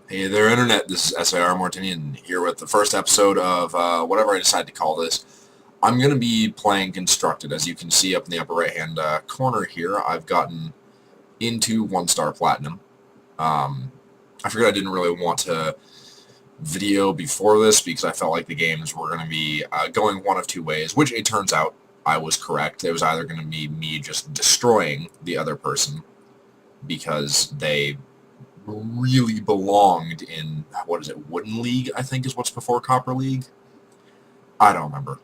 Hey there, Internet. This is SIR Martinian here with the first episode of whatever I decide to call this. I'm going to be playing Constructed. As you can see up in the upper right-hand corner here, I've gotten into 1-star Platinum. I figured I didn't really want to video before this because I felt like the games were going to be going one of two ways, which it turns out I was correct. It was either going to be me just destroying the other person because they really belonged in, what is it, Wooden League, I think is what's before Copper League? I don't remember.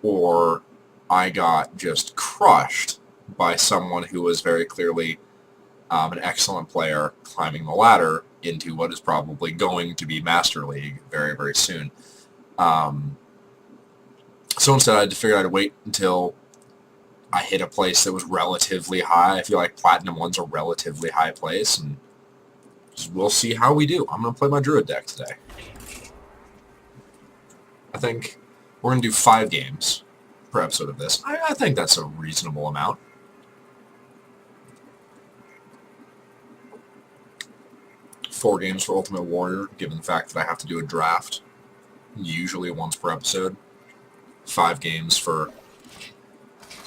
Or I got just crushed by someone who was very clearly an excellent player climbing the ladder into what is probably going to be Master League very, very soon. So instead I had to figure out a wait until I hit a place that was relatively high. I feel like Platinum 1's a relatively high place, and we'll see how we do. I'm going to play my Druid deck today. I think we're going to do 5 games per episode of this. I think that's a reasonable amount. Four games for Ultimate Warrior, given the fact that I have to do a draft, usually once per episode. 5 games for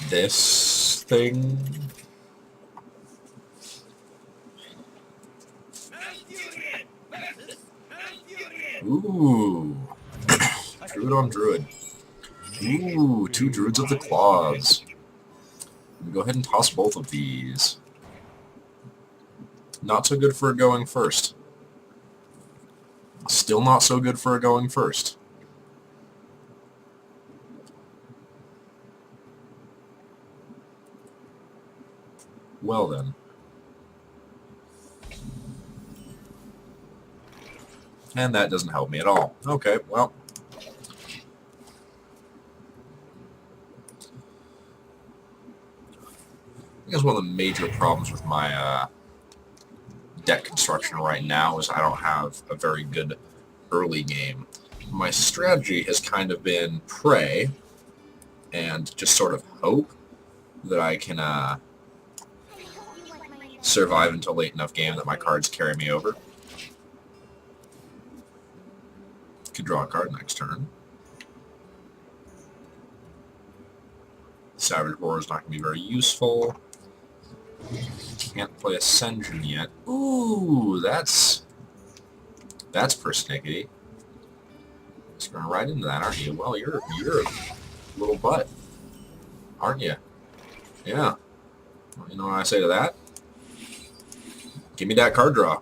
this thing. Ooh. Druid on Druid. Ooh, 2 Druids of the Claws. Go ahead and toss both of these. Not so good for a going first. Still not so good for a going first. Well then. And that doesn't help me at all. Okay, well. I guess one of the major problems with my deck construction right now is I don't have a very good early game. My strategy has kind of been pray and just sort of hope that I can survive until late enough game that my cards carry me over. Could draw a card next turn. Savage Roar is not going to be very useful. Can't play Ascension yet. Ooh, that's persnickety. Just going right into that, aren't you? Well, you're a little butt, aren't you? Yeah. Well, you know what I say to that? Give me that card draw.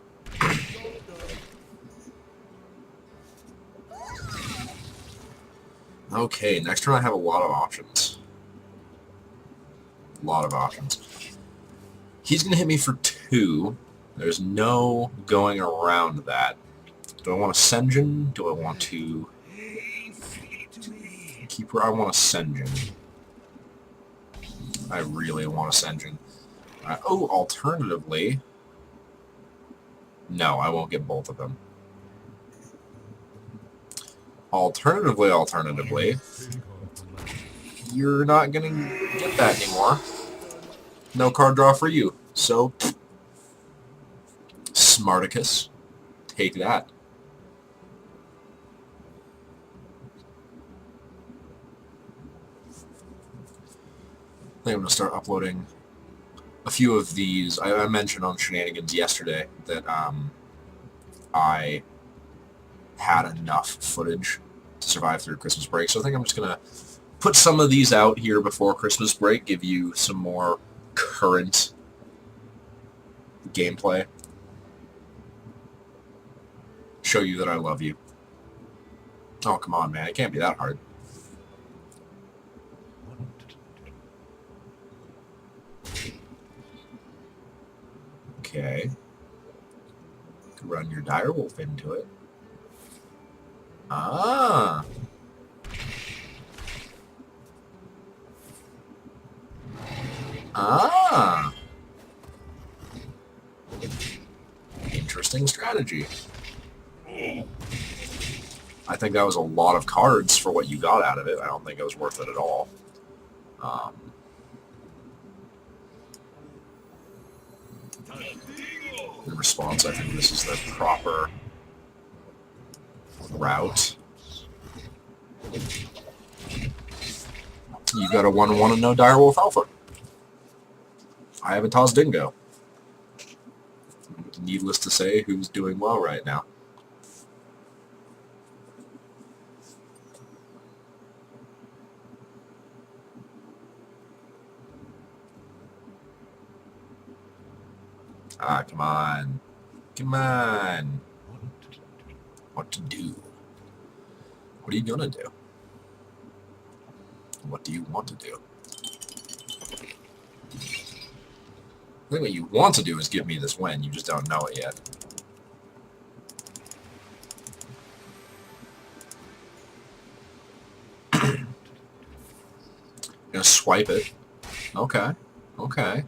Okay, next turn I have a lot of options. A lot of options. He's going to hit me for 2. There's no going around that. Do I want Ascension? Do I want to Keeper? I want Ascension. I really want Ascension. Oh, alternatively... No, I won't get both of them. Alternatively, you're not going to get that anymore. No card draw for you. So, Smarticus, take that. I think I'm going to start uploading a few of these. I mentioned on Shenanigans yesterday that I had enough footage to survive through Christmas break, so I think I'm just going to put some of these out here before Christmas break, give you some more current gameplay. Show you that I love you. Oh, come on, man. It can't be that hard. Okay. Run your Direwolf into it. Ah. Ah. Interesting strategy. I think that was a lot of cards for what you got out of it. I don't think it was worth it at all. In response, I think this is the proper route. You got a 1-1 and no Direwolf Alpha. I have a Taz Dingo. Needless to say, who's doing well right now. Ah, come on. Come on. What to do? What are you gonna do? What do you want to do? I think what you want to do is give me this win. You just don't know it yet. Gonna swipe it. Okay. Okay.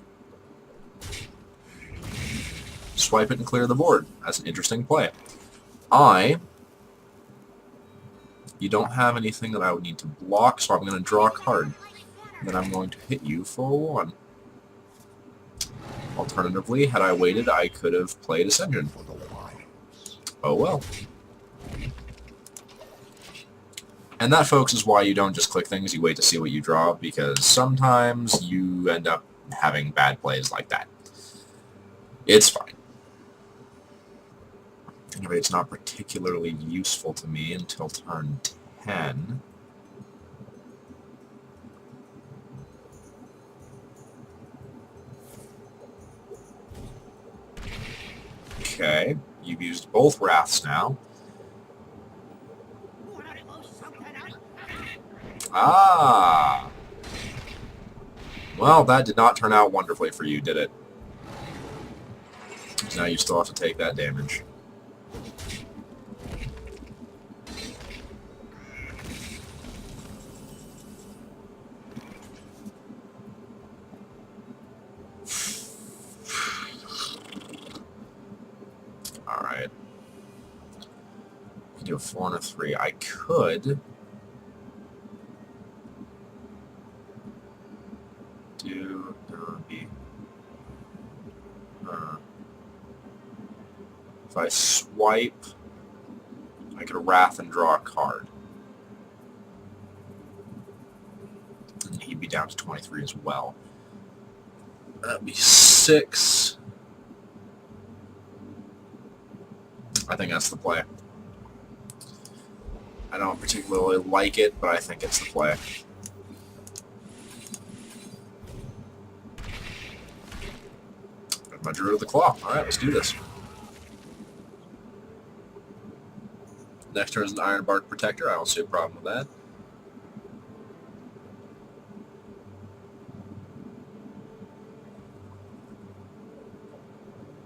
Swipe it and clear the board. That's an interesting play. You don't have anything that I would need to block, so I'm going to draw a card. Then I'm going to hit you for 1. Alternatively, had I waited, I could have played Ascension. Oh well. And that, folks, is why you don't just click things, you wait to see what you draw, because sometimes you end up having bad plays like that. It's fine. Anyway, it's not particularly useful to me until turn 10. Okay, you've used both Wraths now. Ah! Well, that did not turn out wonderfully for you, did it? So now you still have to take that damage. Alright. You do a 4 and a 3. I could do if I swipe, I could Wrath and draw a card. And he'd be down to 23 as well. That'd be 6. I think that's the play. I don't particularly like it, but I think it's the play. Got my Druid of the Claw. Alright, let's do this. Next turn is an Iron Bark Protector. I don't see a problem with that.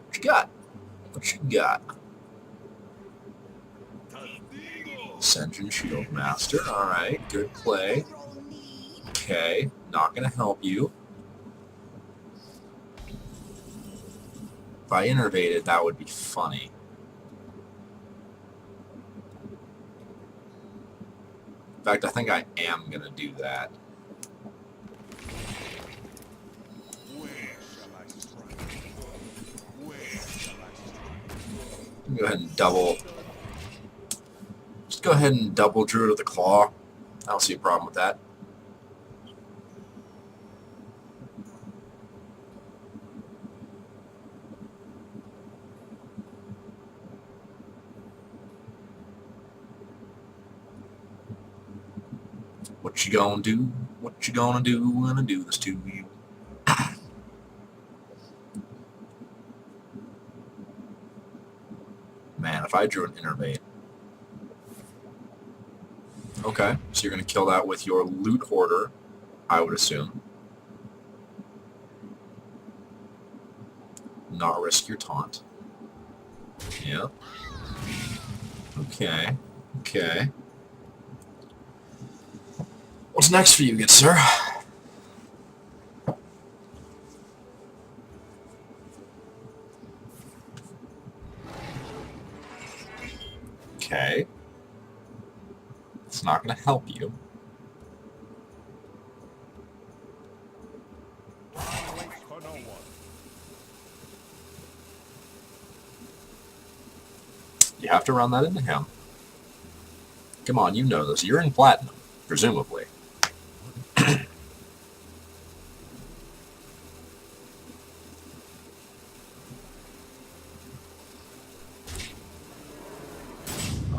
What you got? What you got? Ascension Shield Master. Alright, good play. Okay, not going to help you. If I innervated, that would be funny. In fact, I think I am going to do that. Go ahead and double. Just go ahead and double Druid of the Claw. I don't see a problem with that. What you gonna do? What you gonna do when I do this to you? Man, if I drew an Innervate. Okay, so you're going to kill that with your Loot Hoarder, I would assume. Not risk your taunt. Yeah. Okay. Okay. What's next for you, good sir? Okay. It's not going to help you. You have to run that into him. Come on, you know this. You're in platinum, presumably.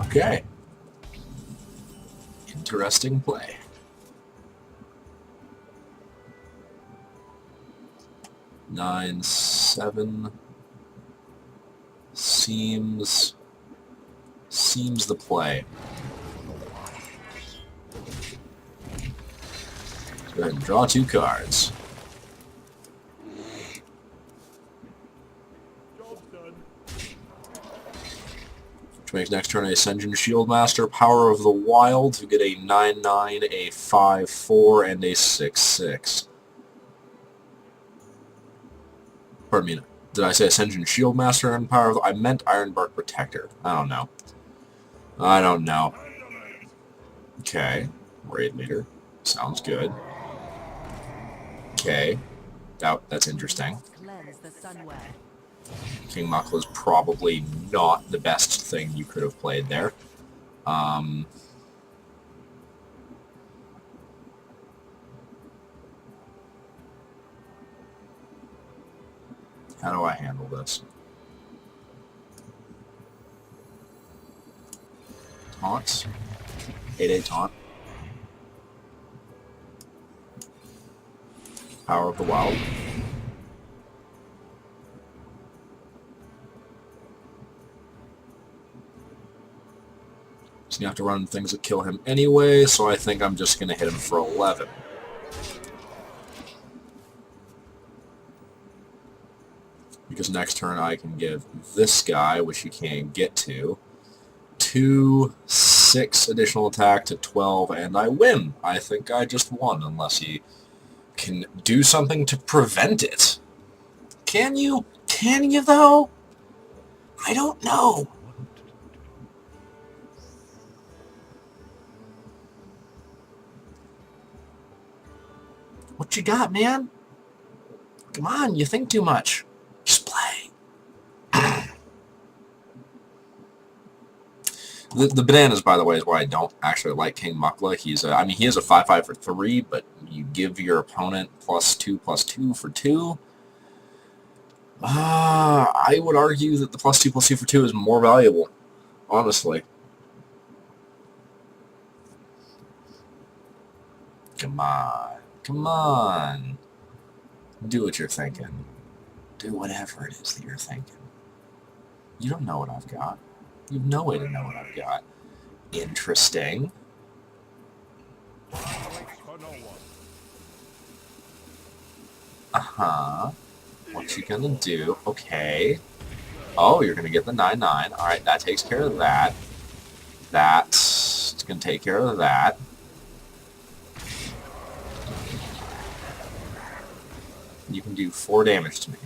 Okay. Interesting play. Nine, 7 seems the play. Let's go ahead and draw 2 cards. Which makes next turn a Ascension Shieldmaster, Power of the Wild, to get a 9/9, a 5/4, and a 6/6. Pardon me, did I say Ascension Shieldmaster and Power of the... I meant Ironbark Protector. I don't know. I don't know. Okay. Raid Leader. Sounds good. Okay. That's interesting. King Muckle is probably not the best thing you could have played there. How do I handle this? Taunts. 8/8 taunt. Power of the Wild. So you have to run things that kill him anyway, so I think I'm just going to hit him for 11. Because next turn I can give this guy, which you can't get to, 2, 6 additional attack to 12, and I win. I think I just won, unless he can do something to prevent it. Can you? Can you, though? I don't know. What you got, man? Come on, you think too much. Just play. The bananas, by the way, is why I don't actually like King Muckla. I mean, he is a 5/5 for 3, but you give your opponent +2/2 for 2. I would argue that the +2/2 for 2 is more valuable, honestly. Come on. Come on. Do what you're thinking. Do whatever it is that you're thinking. You don't know what I've got. You have no way to know what I've got. Interesting. Uh-huh. What you gonna do? Okay. Oh, you're gonna get the 9/9. Alright, that takes care of that. That's gonna take care of that. You can do 4 damage to me.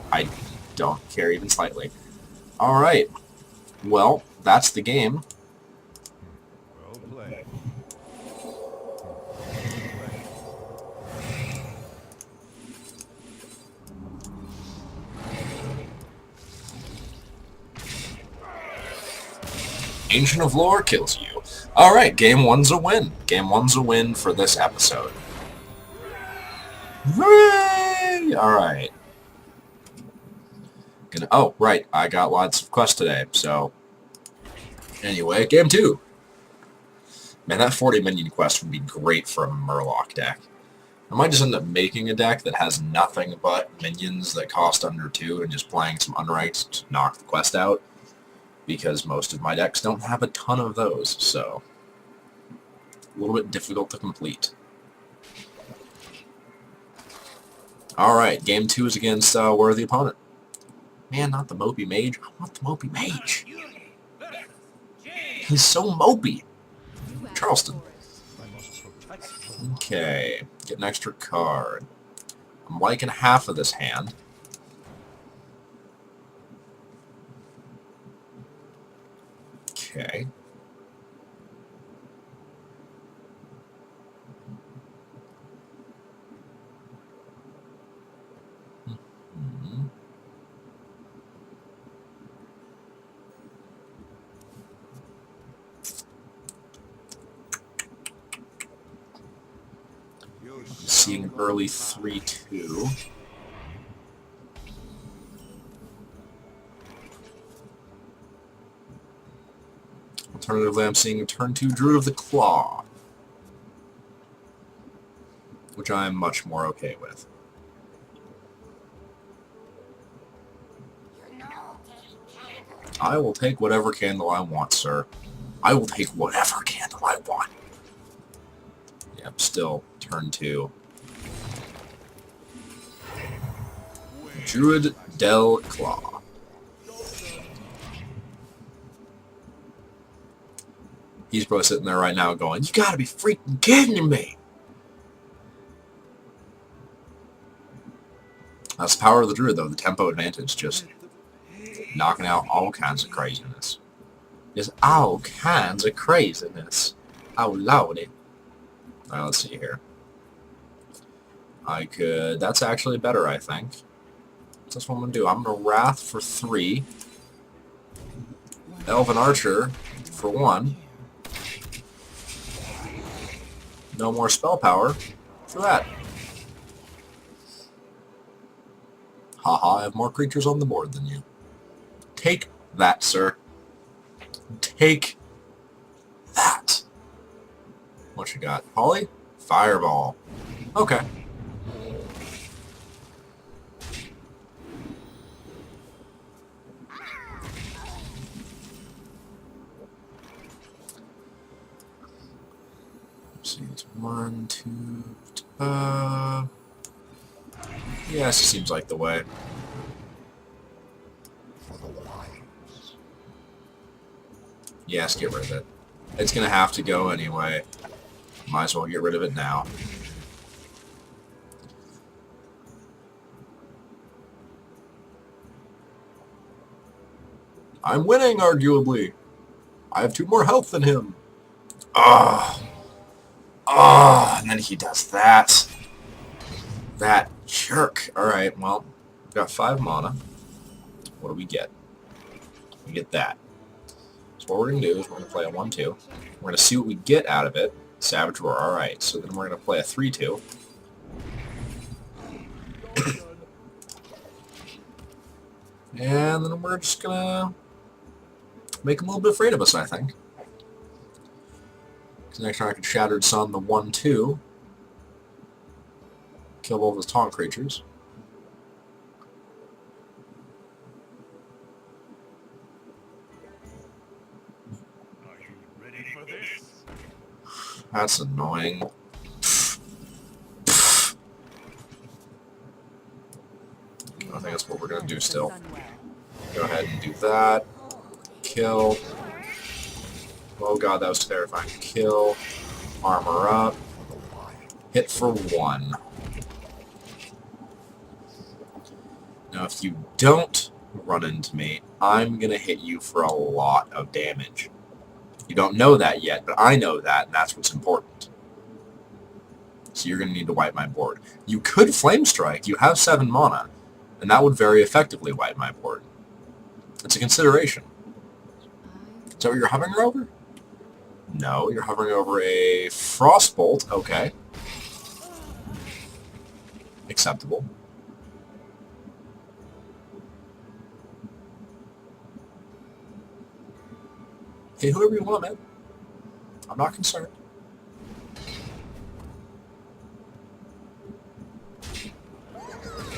I don't care even slightly. Alright. Well, that's the game. Well played. Ancient of Lore kills you. Alright, game 1's a win. Game 1's a win for this episode. Hooray! Alright. Oh, right. I got lots of quests today, so... Anyway, game 2. Man, that 40 minion quest would be great for a Murloc deck. I might just end up making a deck that has nothing but minions that cost under 2 and just playing some unranked to knock the quest out, because most of my decks don't have a ton of those, so... a little bit difficult to complete. Alright, game 2 is against worthy opponent. Man, not the Mopey Mage. I want the Mopey Mage. He's so mopey. Charleston. Okay, get an extra card. I'm liking half of this hand. Okay. needing an early 3-2. Alternatively, I'm seeing a turn 2 Druid of the Claw, which I am much more okay with. I will take whatever candle I want, sir. I will take whatever candle I want. Yep, still turn 2. Druid del Claw. He's probably sitting there right now going, "You gotta be freaking kidding me!" That's the power of the Druid, though. The tempo advantage, just knocking out all kinds of craziness. Just all kinds of craziness. Oh, lordy. Alright, let's see here. I could... That's actually better, I think. That's what I'm going to do. I'm going to Wrath for 3. Elven Archer for 1. No more spell power for that. Haha, I have more creatures on the board than you. Take that, sir. Take that. What you got? Polly? Fireball. Okay. Let's see, it's 1, 2... Yes, it seems like the way. Yes, get rid of it. It's going to have to go anyway. Might as well get rid of it now. I'm winning, arguably. I have 2 more health than him. Ah. Ah, and then he does that. That jerk. Alright, well, got 5 mana. What do we get? We get that. So what we're going to do is we're going to play a 1-2. We're going to see what we get out of it. Savage Roar. Alright, so then we're going to play a 3-2. And then we're just going to make him a little bit afraid of us, I think. Because next time I can Shattered Sun the 1-2. Kill both of his taunt creatures. Are you ready for this? That's annoying. I think that's what we're going to do still. Go ahead and do that. Kill. Oh god, that was terrifying. Kill. Armor up. Hit for 1. Now, if you don't run into me, I'm going to hit you for a lot of damage. You don't know that yet, but I know that, and that's what's important. So you're going to need to wipe my board. You could Flame Strike. You have 7 mana, and that would very effectively wipe my board. It's a consideration. Is that what you're hovering over? No, you're hovering over a Frostbolt. Okay. Acceptable. Hit whoever you want, man. I'm not concerned.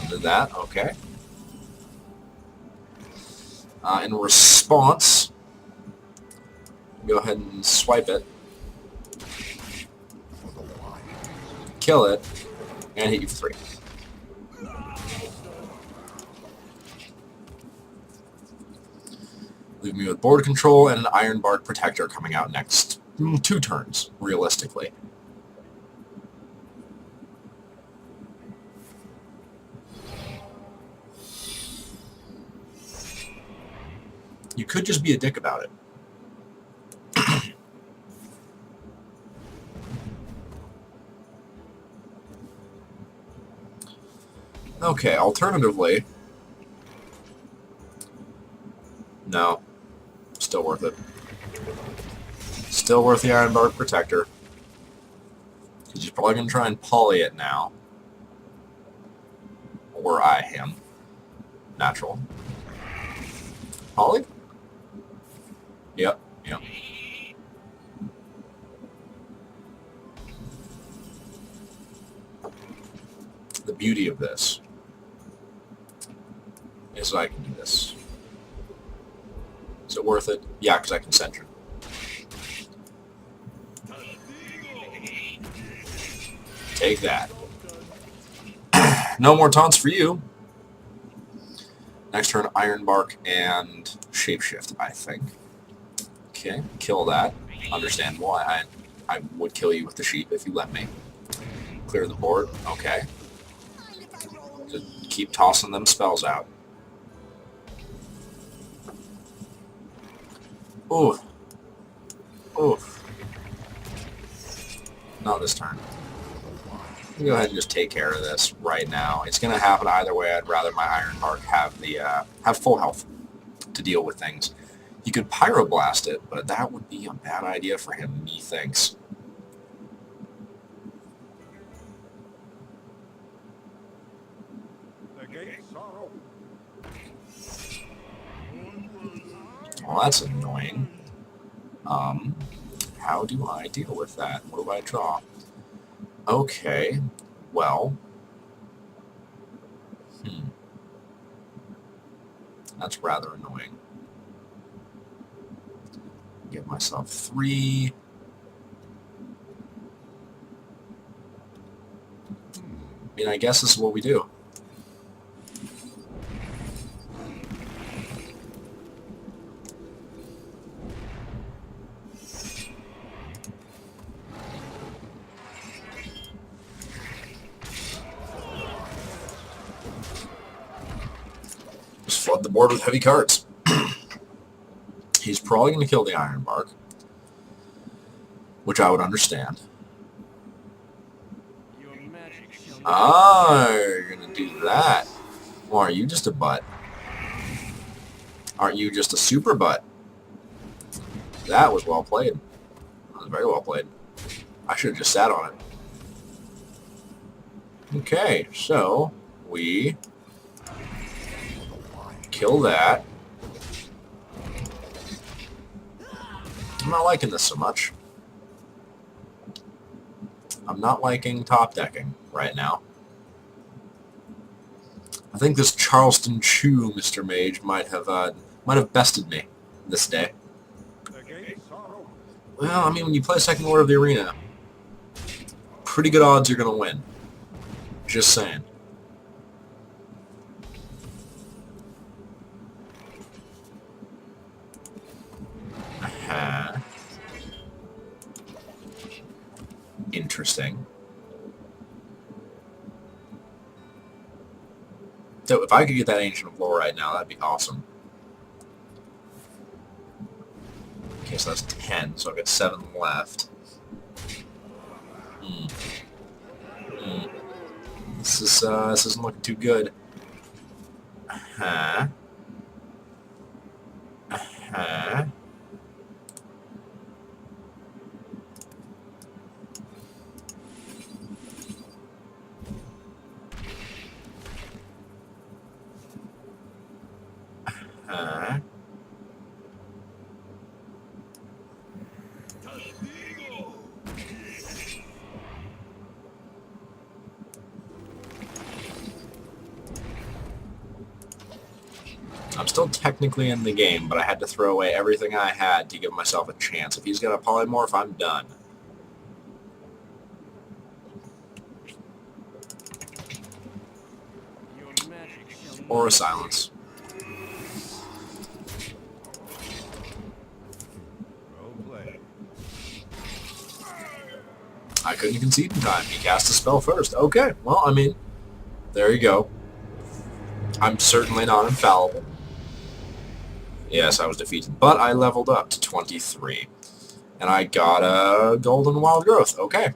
Did that, okay. In response, go ahead and swipe it. Kill it, and hit you for 3. Leave me with board control and an Iron Bark Protector coming out next 2 turns, realistically. You could just be a dick about it. Okay, alternatively... No. Still worth it. Still worth the Iron Bark Protector. Because he's probably going to try and poly it now. Or I am. Natural. Poly? Yep, yep. The beauty of this is that I can do this. Is it worth it? Yeah, because I can center. Take that. No more taunts for you. Next turn, Ironbark and Shapeshift, I think. Okay, kill that. Understandable. I would kill you with the sheep if you let me. Clear the board. Okay. Just keep tossing them spells out. Ooh. Ooh. Not this turn. Go ahead and just take care of this right now. It's going to happen either way. I'd rather my Ironbark have full health to deal with things. He could Pyroblast it, but that would be a bad idea for him, methinks. Well, that's annoying. How do I deal with that? What do I draw? Okay, well, that's rather annoying. Give myself 3. I mean, I guess this is what we do. Flood the board with heavy cards. He's probably going to kill the Ironbark, which I would understand. Ah, you're going to do that. Well, are you just a butt? Aren't you just a super butt? That was well played. That was very well played. I should have just sat on it. Okay, so we kill that. I'm not liking this so much. I'm not liking top decking right now. I think this Charleston Chew, Mr. Mage, might have bested me this day. Well, I mean, when you play second order of the arena, pretty good odds you're gonna win. Just saying. Interesting. So if I could get that Ancient of Lore right now, that'd be awesome. Okay, so that's 10, so I've got 7 left. This isn't looking too good. I'm still technically in the game, but I had to throw away everything I had to give myself a chance. If he's got a polymorph, I'm done. Or a silence. I couldn't concede in time. He cast a spell first. Okay, well, I mean, there you go. I'm certainly not infallible. Yes, I was defeated, but I leveled up to 23. And I got a Golden Wild Growth. Okay.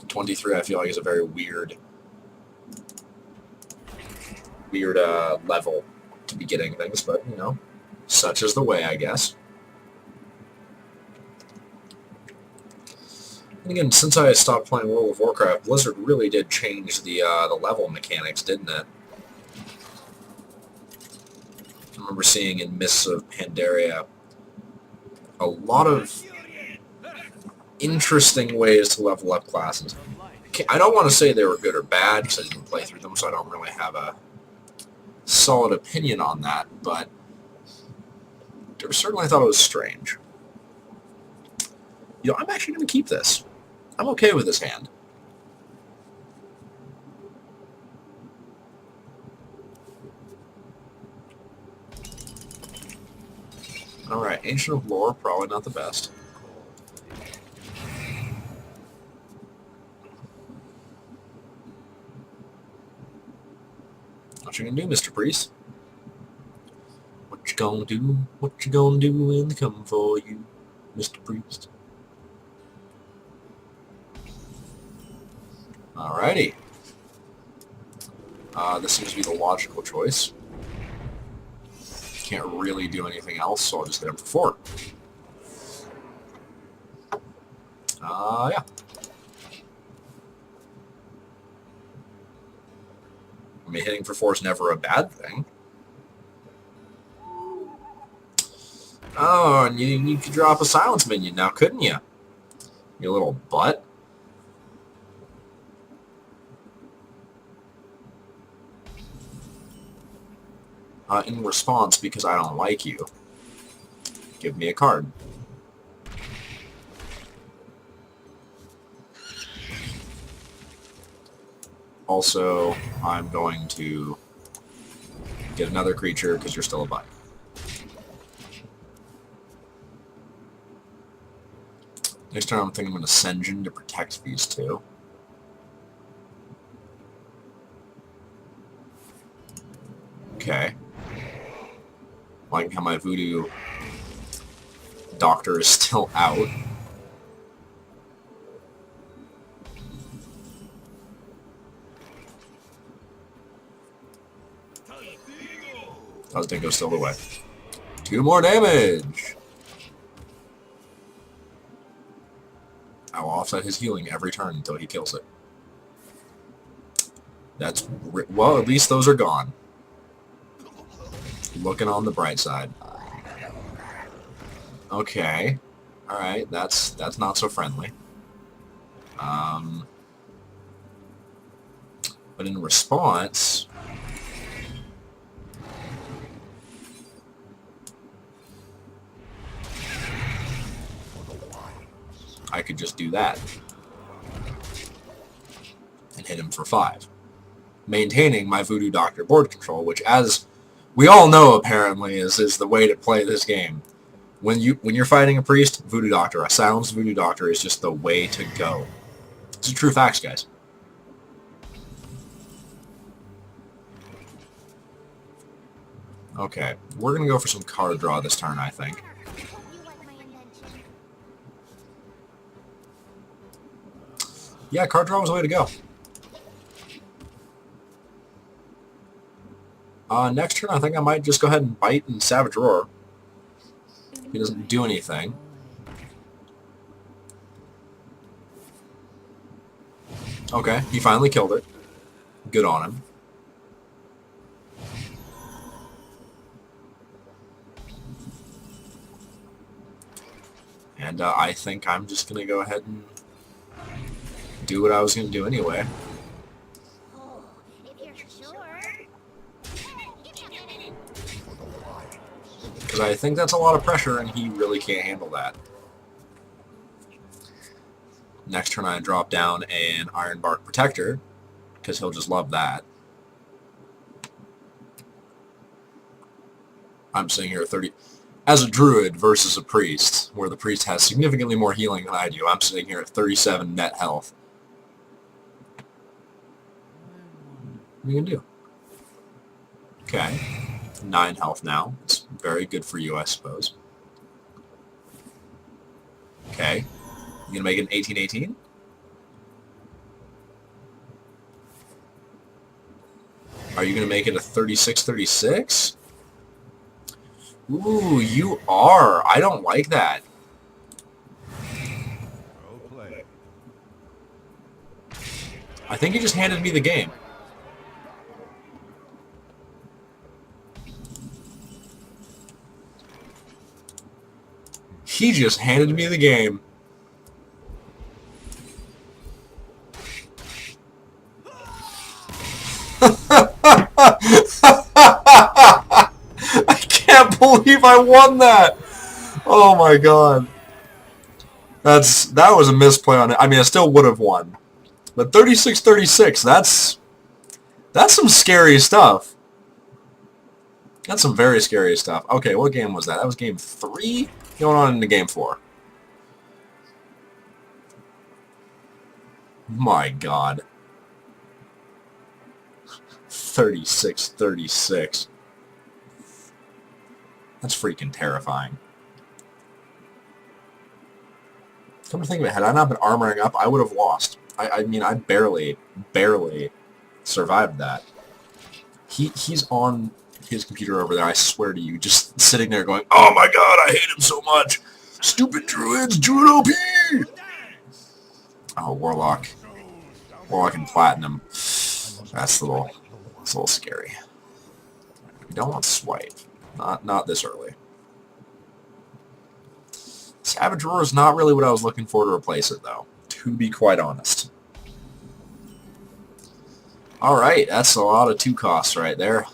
23 I feel like is a very weird level to be getting things, but, you know, such is the way, I guess. And again, since I stopped playing World of Warcraft, Blizzard really did change the level mechanics, didn't it? I remember seeing in Mists of Pandaria a lot of interesting ways to level up classes. I don't want to say they were good or bad because I didn't play through them, so I don't really have a solid opinion on that, but I certainly thought it was strange. You know, I'm actually going to keep this. I'm okay with this hand. Alright, Ancient of Lore, probably not the best. What you gonna do, Mr. Priest? What you gonna do? What you gonna do when they come for you, Mr. Priest? Alrighty. This seems to be the logical choice. Can't really do anything else, so I'll just hit him for 4. Yeah. I mean, hitting for 4 is never a bad thing. Oh, and you could drop a silence minion now, couldn't you? You little butt. In response, because I don't like you, give me a card. Also, I'm going to get another creature because you're still a butt. Next turn, I'm thinking I'm going to Senjin to protect these two. Okay. Liking how my Voodoo Doctor is still out. How's Dingo still away? 2 more damage! I will offset his healing every turn until he kills it. That's... well, at least those are gone. Looking on the bright side. Okay. Alright, that's not so friendly. But in response... I could just do that. And hit him for 5. Maintaining my Voodoo Doctor board control, which, as we all know, apparently, is the way to play this game. When you're fighting a priest, Voodoo Doctor, a silenced Voodoo Doctor is just the way to go. It's a true facts, guys. Okay, we're gonna go for some card draw this turn, I think. Yeah, card draw was the way to go. Next turn, I think I might just go ahead and bite and Savage Roar. He doesn't do anything. Okay, he finally killed it. Good on him. And I think I'm just going to go ahead and do what I was going to do anyway. Oh, if you're sure. Give me a minute. Because I think that's a lot of pressure, and he really can't handle that. Next turn I drop down an Ironbark Protector, because he'll just love that. I'm sitting here at 30... As a druid versus a priest, where the priest has significantly more healing than I do, I'm sitting here at 37 net health. What are you going to do? Okay. 9 health now. It's very good for you, I suppose. Okay. You going to make it an 18-18? Are you going to make it a 36-36? Ooh, you are. I don't like that. Well played. I think he just handed me the game. He just handed me the game. I can't believe I won that. Oh my god. That was a misplay on it. I mean, I still would have won. But 36-36, that's some scary stuff. That's some very scary stuff. Okay, what game was that? That was game 3? Going on into game 4. My god. 36-36. That's freaking terrifying. Come to think of it, had I not been armoring up, I would have lost. I mean, I barely survived that. He's on his computer over there, I swear to you, just sitting there going, oh my god, I hate him so much. Stupid druids, druid OP! Oh, Warlock. Warlock and Platinum. That's a little scary. We don't want Swipe. Not this early. Savage Roar is not really what I was looking for to replace it, though, to be quite honest. Alright, that's a lot of 2 costs right there.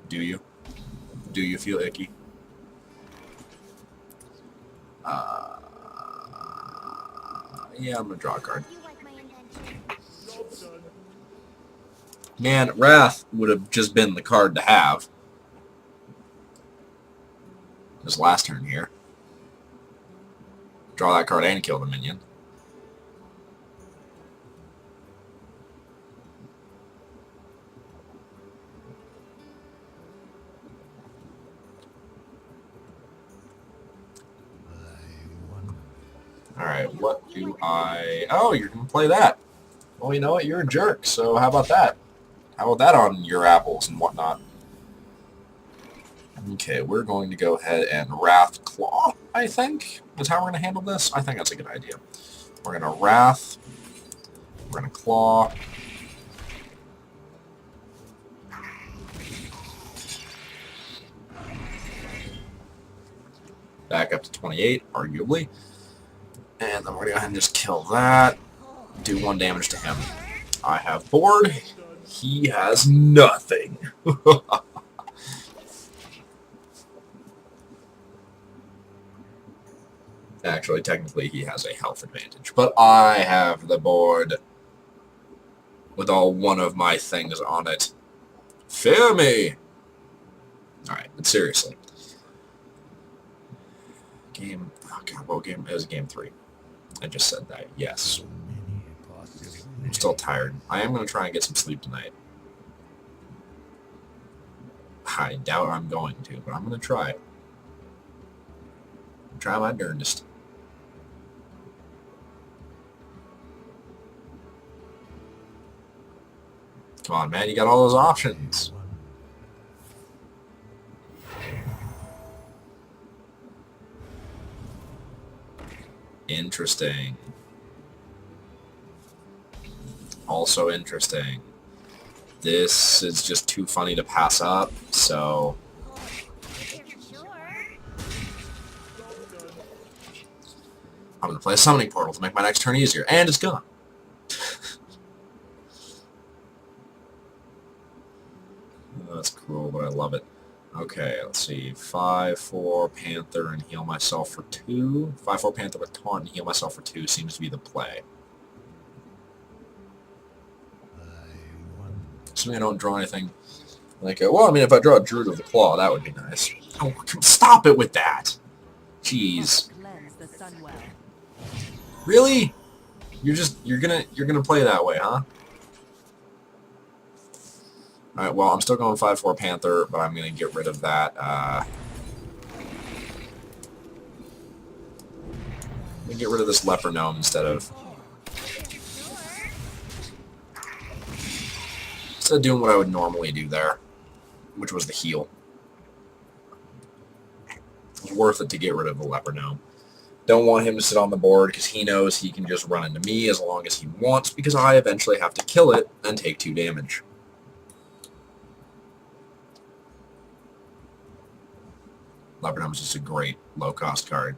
Do you? Do you feel icky? Yeah, I'm gonna draw a card. You like my invention? Man, Wrath would have just been the card to have. This last turn here. Draw that card and kill the minion. Alright, what do I... Oh, you're going to play that. Well, you know what? You're a jerk, so how about that? How about that on your apples and whatnot? Okay, we're going to go ahead and Wrath Claw, I think, is how we're going to handle this. I think that's a good idea. We're going to Wrath. We're going to Claw. Back up to 28, arguably. And then we're going to go ahead and just kill that. Do 1 damage to him. I have board. He has nothing. Actually, technically, he has a health advantage. But I have the board with all 1 of my things on it. Fear me! Alright, but seriously. Game... Oh god, what game? It was game 3. I just said that. Yes. I'm still tired. I am going to try and get some sleep tonight. I doubt I'm going to, but I'm going to try. Try my darndest. Come on, man. You got all those options. Interesting. Also interesting. This is just too funny to pass up, so... I'm going to play a Summoning Portal to make my next turn easier, and it's gone. That's cruel, but I love it. Okay, let's see. 5-4 Panther and heal myself for 2. 5-4 Panther with Taunt and heal myself for 2 seems to be the play. Assuming I don't draw anything like, well, I mean, if I draw a Druid of the Claw, that would be nice. Oh, stop it with that! Jeez. Really? You're gonna play that way, huh? Alright, well, I'm still going 5-4 Panther, but I'm gonna get rid of that, I'm gonna get rid of this Leper Gnome instead of doing what I would normally do there, which was the heal. It's worth it to get rid of the Leper Gnome. Don't want him to sit on the board because he knows he can just run into me as long as he wants because I eventually have to kill it and take 2 damage. Leper Gnome is just a great low-cost card.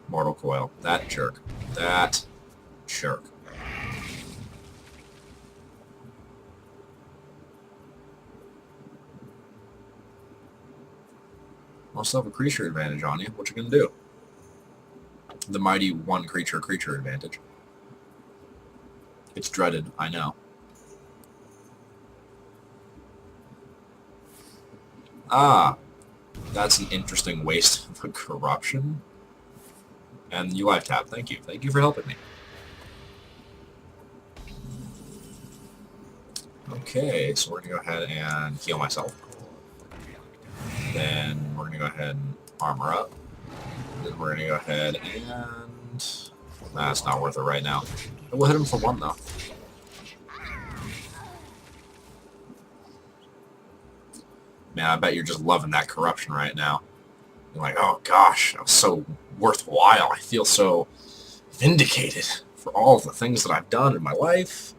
Mortal Coil. That jerk. That jerk. I'll still have a creature advantage on you. What you gonna do? The mighty 1 creature advantage. It's dreaded, I know. Ah, that's an interesting waste of a corruption. And you life tap. Thank you. Thank you for helping me. Okay, so we're going to go ahead and heal myself. Then we're going to go ahead and armor up. Then we're going to go ahead and... Nah, it's not worth it right now. We'll hit him for 1, though. Man, I bet you're just loving that corruption right now. You're like, oh gosh, that was so worthwhile. I feel so vindicated for all of the things that I've done in my life.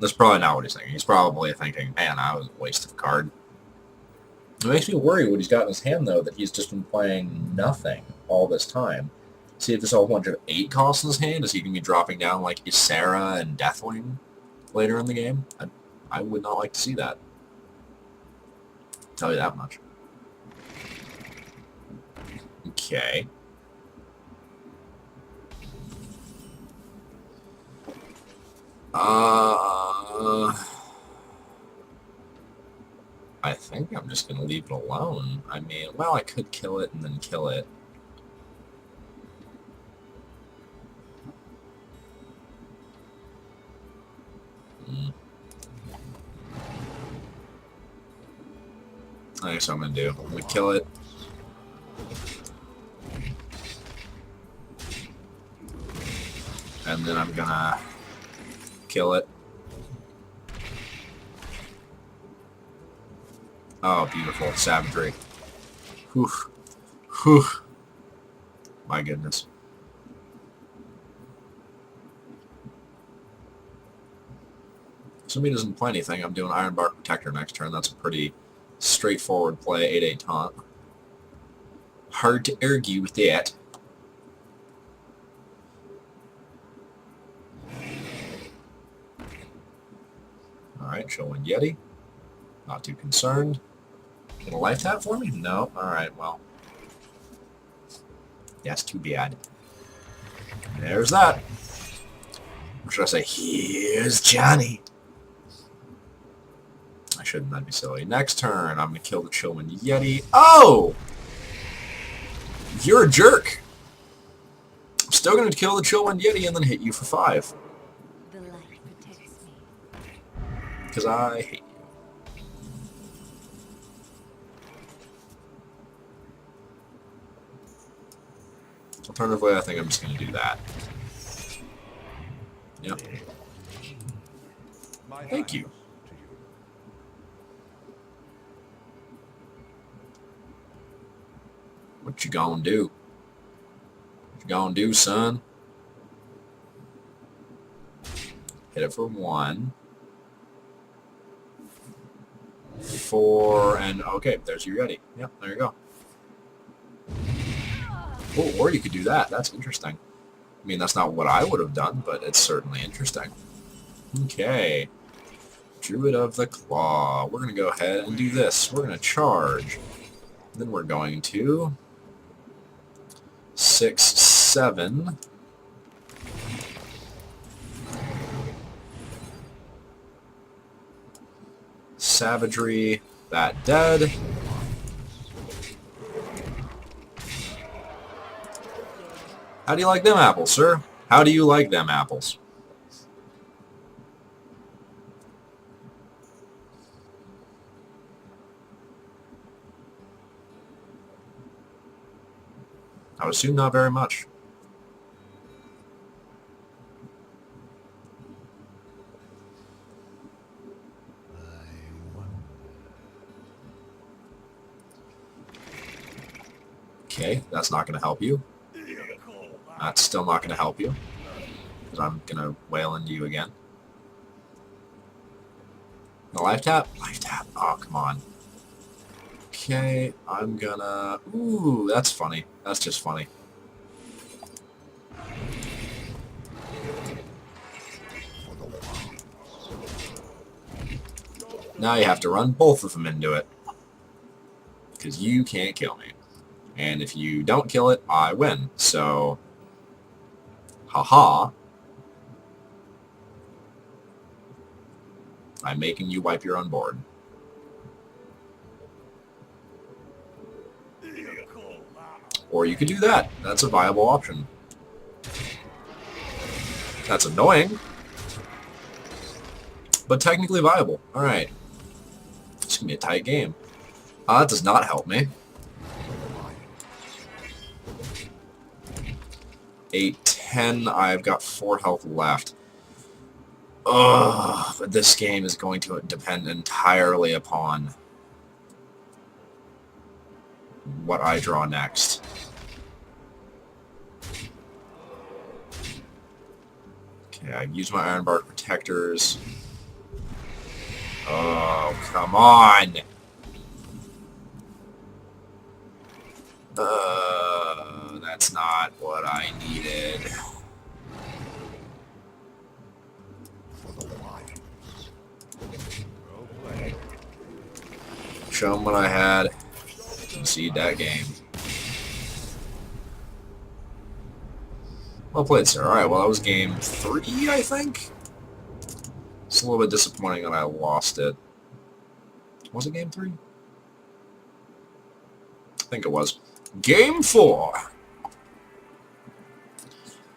That's probably not what he's thinking. He's probably thinking, man, I was a waste of a card. It makes me worry what he's got in his hand, though, that he's just been playing nothing all this time. See if there's a whole bunch of 8 costs in his hand. Is he going to be dropping down like Ysera and Deathwing later in the game? I would not like to see that. Tell you that much. Okay. I think I'm just gonna leave it alone. I mean, well, I could kill it and then kill it. I guess what I'm gonna do. I'm gonna kill it. And then I'm gonna kill it. Oh, beautiful. Savagery. Whew. Whew. My goodness. Assuming he doesn't play anything, I'm doing Iron Bark Protector next turn. That's a pretty straightforward play, 8/8 taunt. Hard to argue with that. Alright, Showing Yeti. Not too concerned. Gonna life tap for me? No. Alright, well. That's too bad. There's that. Or should I say, here's Johnny. I shouldn't, that'd be silly. Next turn, I'm gonna kill the Chillman Yeti. Oh! You're a jerk! I'm still gonna kill the Chillman Yeti and then hit you for 5. The light protects me. Because I hate you. Alternatively, I think I'm just gonna do that. Yep. Thank you. What you gonna do? What you gonna do, son? Hit it for 1. 4, and okay, there's your Yeti. Yep, there you go. Oh, or you could do that. That's interesting. I mean, that's not what I would have done, but it's certainly interesting. Okay. Druid of the Claw. We're going to go ahead and do this. We're going to charge. Then we're going to 6, 7. Savagery. That dead. How do you like them apples, sir? How do you like them apples? I would assume not very much. I wonder Okay, that's not going to help you. That's still not going to help you. Because I'm going to wail into you again. The life tap? Life tap. Oh, come on. Okay, I'm gonna... Ooh, that's funny. That's just funny. Now you have to run both of them into it. Because you can't kill me. And if you don't kill it, I win. So... Haha. I'm making you wipe your own board. Or you could do that. That's a viable option. That's annoying. But technically viable. Alright. It's going to be a tight game. That does not help me. 8, 10. I've got 4 health left. Ugh. But this game is going to depend entirely upon what I draw next. Okay, I've used my Iron Bark Protectors. Oh, come on! That's not what I needed. Show them what I had. Concede that game. Well played, sir. Alright, well that was game 3, I think? It's a little bit disappointing that I lost it. Was it game 3? I think it was. Game 4!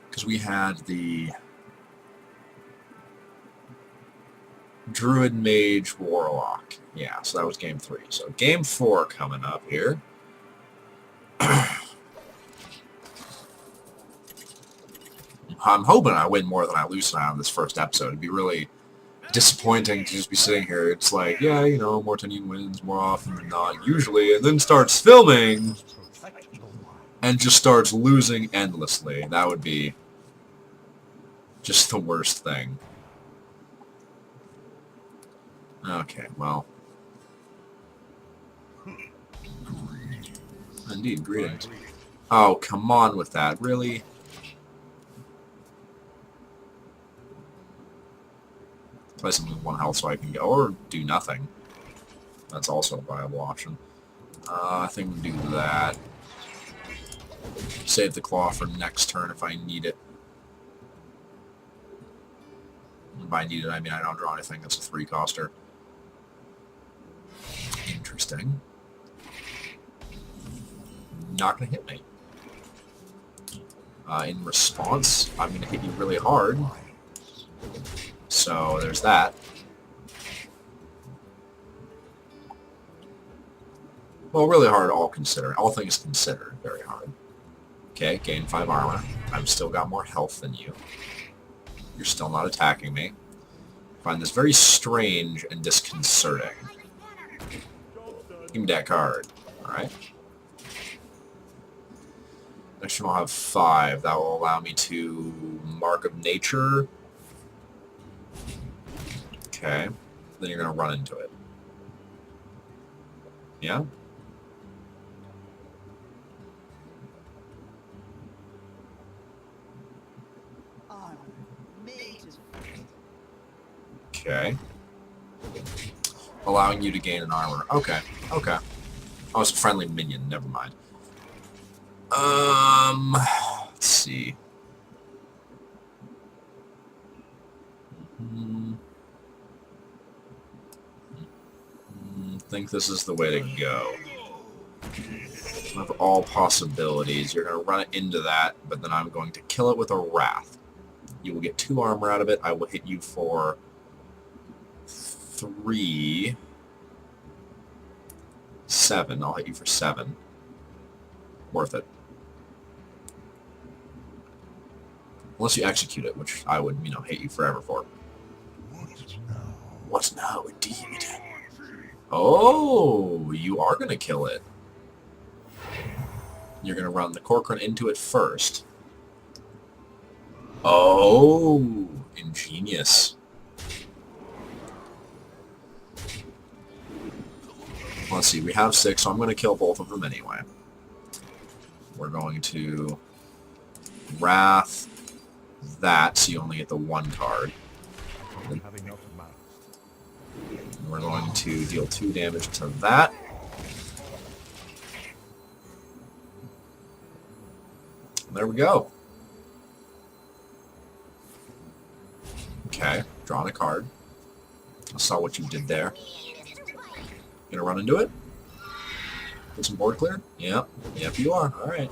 Because we had the Druid, Mage, Warlock. Yeah, so that was game 3. So game 4 coming up here. I'm hoping I win more than I lose tonight on this first episode. It'd be really disappointing to just be sitting here. It's like, yeah, you know, Mortanian wins more often than not, usually, and then starts filming and just starts losing endlessly. That would be just the worst thing. Okay, well. Indeed, greetings. Oh, come on with that. Really? Play something with 1 health so I can go, or do nothing. That's also a viable option. I think we'll do that. Save the claw for next turn if I need it. And by need it, I mean I don't draw anything. That's a 3-coster. Interesting. Not going to hit me. In response, I'm going to hit you really hard. So there's that. Well, really hard, all things considered, very hard. Okay, gain 5 armor. I've still got more health than you. You're still not attacking me. I find this very strange and disconcerting. Give me that card. Alright. Next one I'll have 5. That will allow me to Mark of Nature. Okay. Then you're going to run into it. Yeah? Okay. Allowing you to gain an armor. Okay. Okay. Oh, it's a friendly minion. Never mind. Let's see. I think this is the way to go. Of all possibilities, you're going to run it into that, but then I'm going to kill it with a Wrath. You will get 2 armor out of it. I will hit you for 3... 7. I'll hit you for 7. Worth it. Unless you execute it, which I would, hate you forever for. What now, indeed? Oh, you are going to kill it. You're going to run the Corcoran into it first. Oh, ingenious. Let's see, we have 6, so I'm going to kill both of them anyway. We're going to Wrath that, so you only get the 1 card. And we're going to deal 2 damage to that. There we go. Okay, drawing a card. I saw what you did there. Gonna run into it? Get some board clear? Yep. Yep, you are. Alright.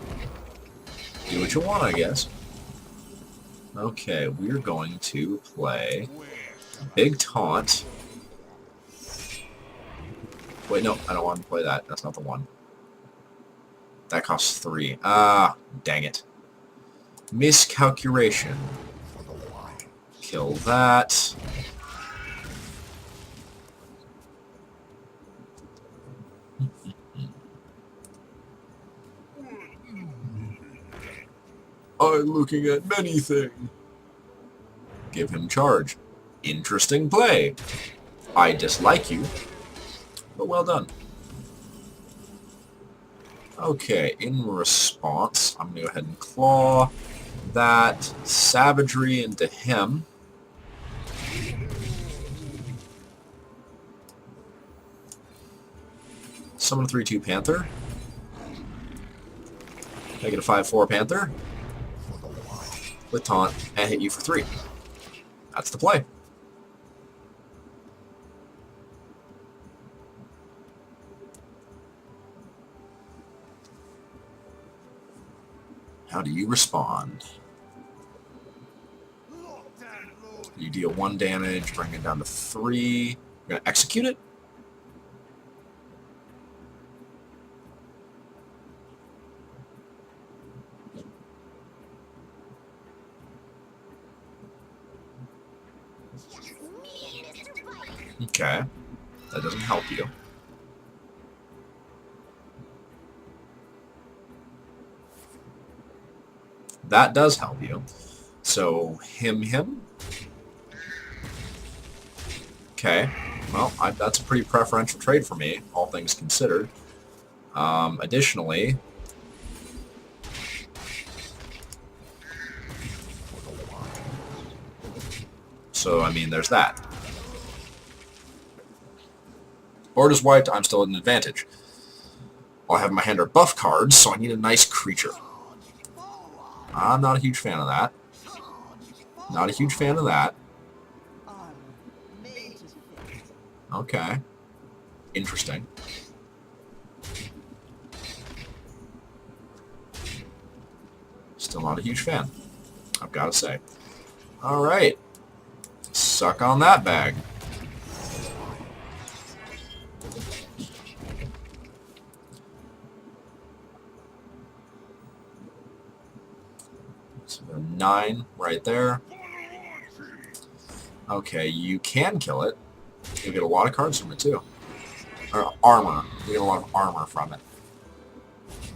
Do what you want, I guess. Okay, we're going to play Big Taunt. Wait, no, I don't want to play that. That's not the one. That costs 3. Ah, dang it. Miscalculation. Kill that. I'm looking at many things. Give him charge. Interesting play. I dislike you, but well done. Okay, in response, I'm going to go ahead and claw that savagery into him. Summon a 3/2 Panther. Make it a 5/4 Panther. With taunt, and hit you for 3. That's the play. How do you respond? You deal 1 damage, bring it down to 3. You're going to execute it? Okay. That doesn't help you. That does help you. So, him. Okay. Well, that's a pretty preferential trade for me, all things considered. Additionally... So, I mean, there's that. Board is wiped, I'm still at an advantage. All I have in my hand are buff cards, so I need a nice creature. I'm not a huge fan of that. Not a huge fan of that. Okay. Interesting. Still not a huge fan, I've got to say. Alright. Suck on that bag. So 9 right there. Okay, you can kill it. You'll get a lot of cards from it too. Or armor. You get a lot of armor from it.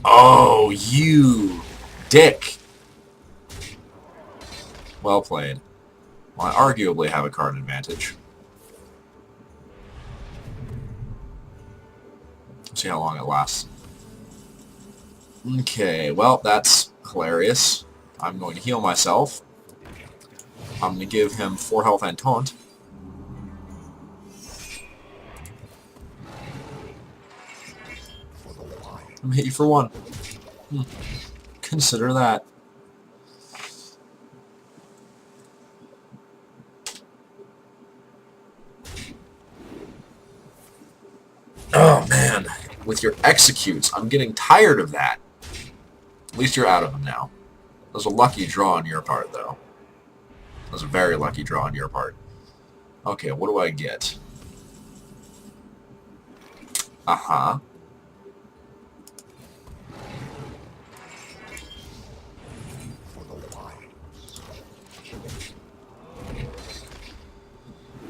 Oh, you dick! Well played. Well, I arguably have a card advantage. See how long it lasts. Okay, well, that's hilarious. I'm going to heal myself. I'm going to give him 4 health and taunt. I'm going to hit you for 1. Consider that. Oh, man. With your executes, I'm getting tired of that. At least you're out of them now. That was a lucky draw on your part, though. That was a very lucky draw on your part. Okay, what do I get? Uh-huh.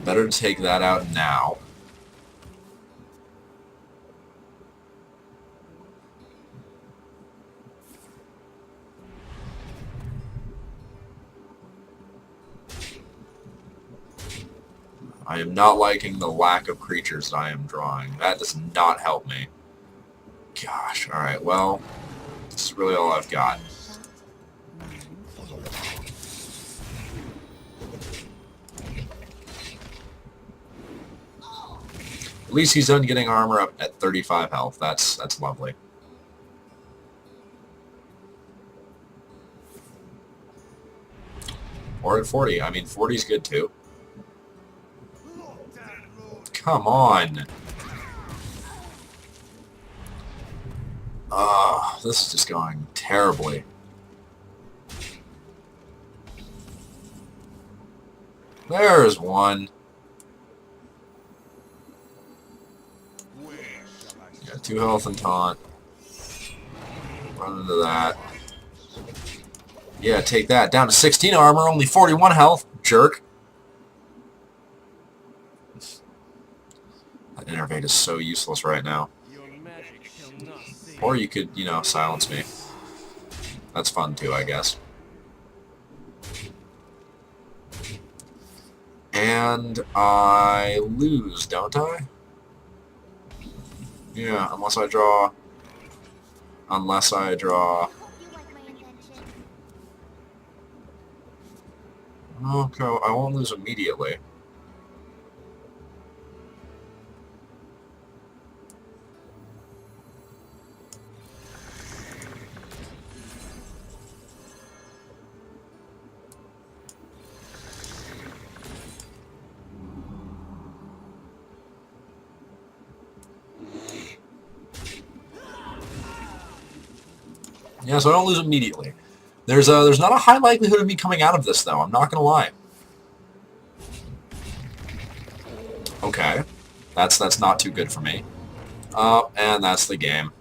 Better to take that out now. I am not liking the lack of creatures that I am drawing. That does not help me. Gosh, alright, well, this is really all I've got. At least he's done getting armor up at 35 health. That's lovely. Or at 40. I mean, 40 is good too. Come on. This is just going terribly. There's one. Yeah, 2 health and taunt. Run into that. Yeah, take that. Down to 16 armor, only 41 health. Jerk. That innervate is so useless right now. Or you could, you know, silence me. That's fun too, I guess. And I lose, don't I? Yeah, unless I draw... Unless I draw... Okay, I won't lose immediately. Yeah, so I don't lose immediately. There's not a high likelihood of me coming out of this, though. I'm not gonna lie. Okay, that's not too good for me. And that's the game.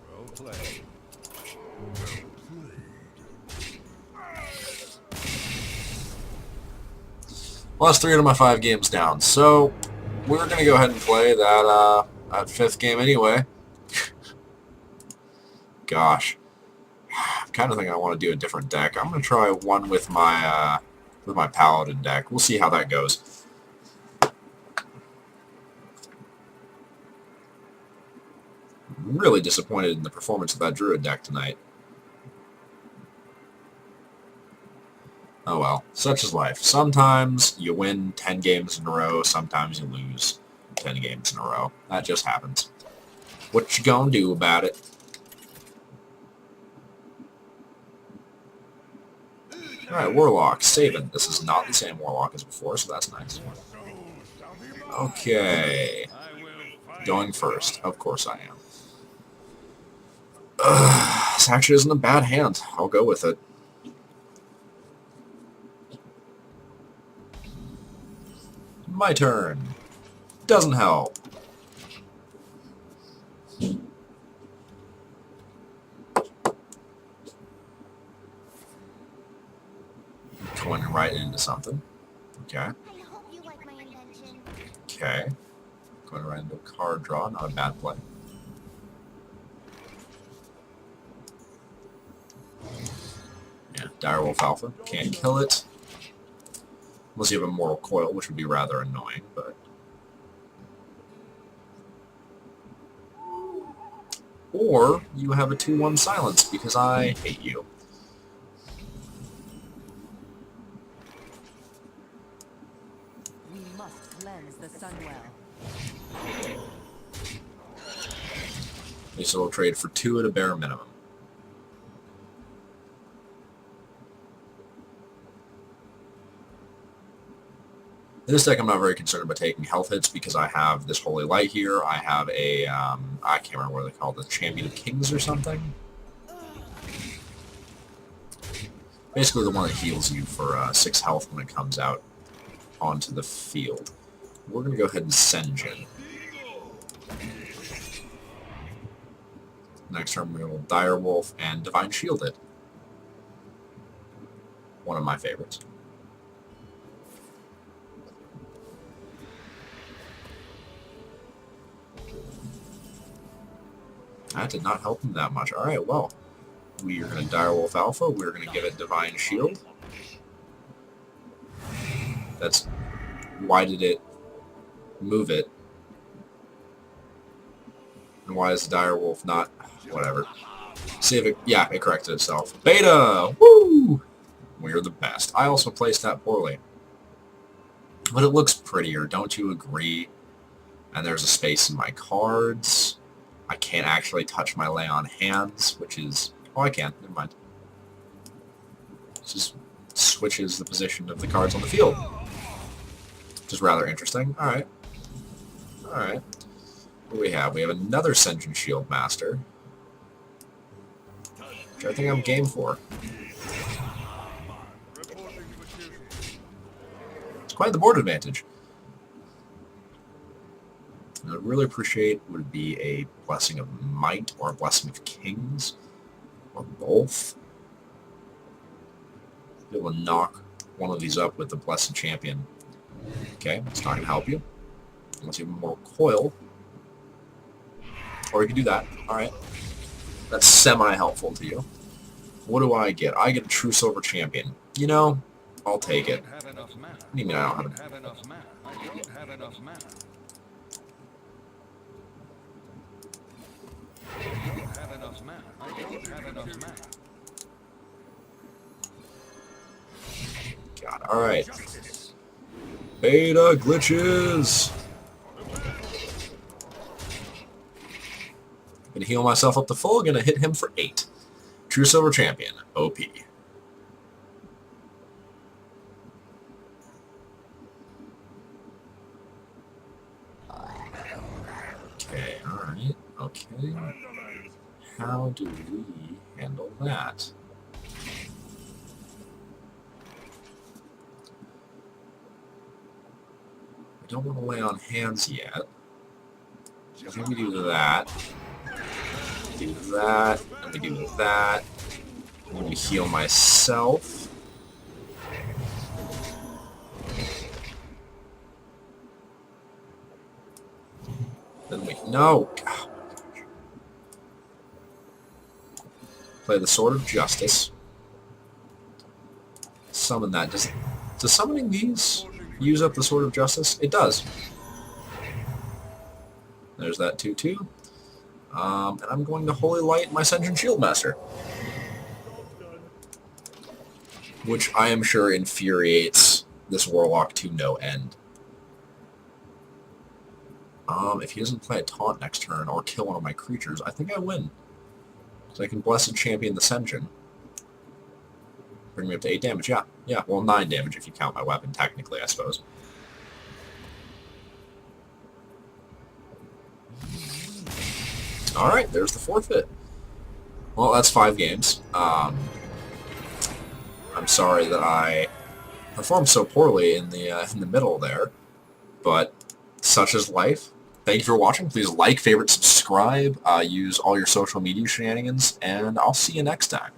Well, that's 3 out of my 5 games down. So we're gonna go ahead and play that 5th game anyway. Gosh. I kind of think I want to do a different deck. I'm going to try one with my Paladin deck. We'll see how that goes. I'm really disappointed in the performance of that Druid deck tonight. Oh well, such is life. Sometimes you win 10 games in a row, sometimes you lose 10 games in a row. That just happens. What you gonna do about it? Alright, Warlock, Saban. This is not the same Warlock as before, so that's nice. Okay. Going first. Of course I am. This actually isn't a bad hand. I'll go with it. My turn. Doesn't help. Going right into something. Okay. I hope you like my invention. Okay. Going right into a card draw. Not a bad play. Yeah, Direwolf Alpha. Can't kill it. Unless you have a Mortal Coil, which would be rather annoying, but... Or you have a 2-1 silence, because I hate you. We must cleanse the Sunwell. So we'll trade for 2 at a bare minimum. In this deck, I'm not very concerned about taking health hits because I have this Holy Light here. I have a, I can't remember what they call it, the Champion of Kings or something. Basically the one that heals you for 6 health when it comes out onto the field. We're going to go ahead and Senjin. Next turn, we're going to Direwolf and Divine Shield it. One of my favorites. That did not help him that much. Alright, well, we are going to Direwolf Alpha. We're going to give it Divine Shield. That's... Why did it... move it. And why is the dire wolf not... Whatever. See if it... Yeah, it corrected itself. Beta! Woo! We're the best. I also placed that poorly. But it looks prettier, don't you agree? And there's a space in my cards. I can't actually touch my lay on hands, which is... Oh, I can. Never mind. This just switches the position of the cards on the field. Which is rather interesting. Alright. Alright. What do we have? We have another Sentient Shield Master. Which I think I'm game for. It's quite the board advantage. And I'd really appreciate would be a Blessing of Might or a Blessing of Kings. Or both. Be able to knock one of these up with the Blessed Champion. Okay, it's not going to help you. Unless you have more coil. Or you can do that. Alright. That's semi-helpful to you. What do I get? I get a True Silver Champion. You know, I'll take it. What do you mean I don't have enough? God, alright. Beta glitches! Gonna heal myself up to full, gonna hit him for 8. True Silver Champion, OP. Okay, alright, okay. How do we handle that? I don't want to lay on hands yet. I think we do that. Do that, and we do that. I'm going to heal myself. Then we... No! God. Play the Sword of Justice. Summon that. Does summoning these use up the Sword of Justice? It does. There's that 2/2. And I'm going to Holy Light my Sentient Shield Master. Which I am sure infuriates this Warlock to no end. If he doesn't play a taunt next turn or kill one of my creatures, I think I win. So I can Blessed Champion the Sentient. Bring me up to 8 damage, yeah. Yeah, well 9 damage if you count my weapon, technically, I suppose. Alright, there's the forfeit. Well, that's 5 games. I'm sorry that I performed so poorly in the middle there, but such is life. Thank you for watching. Please like, favorite, subscribe, use all your social media shenanigans, and I'll see you next time.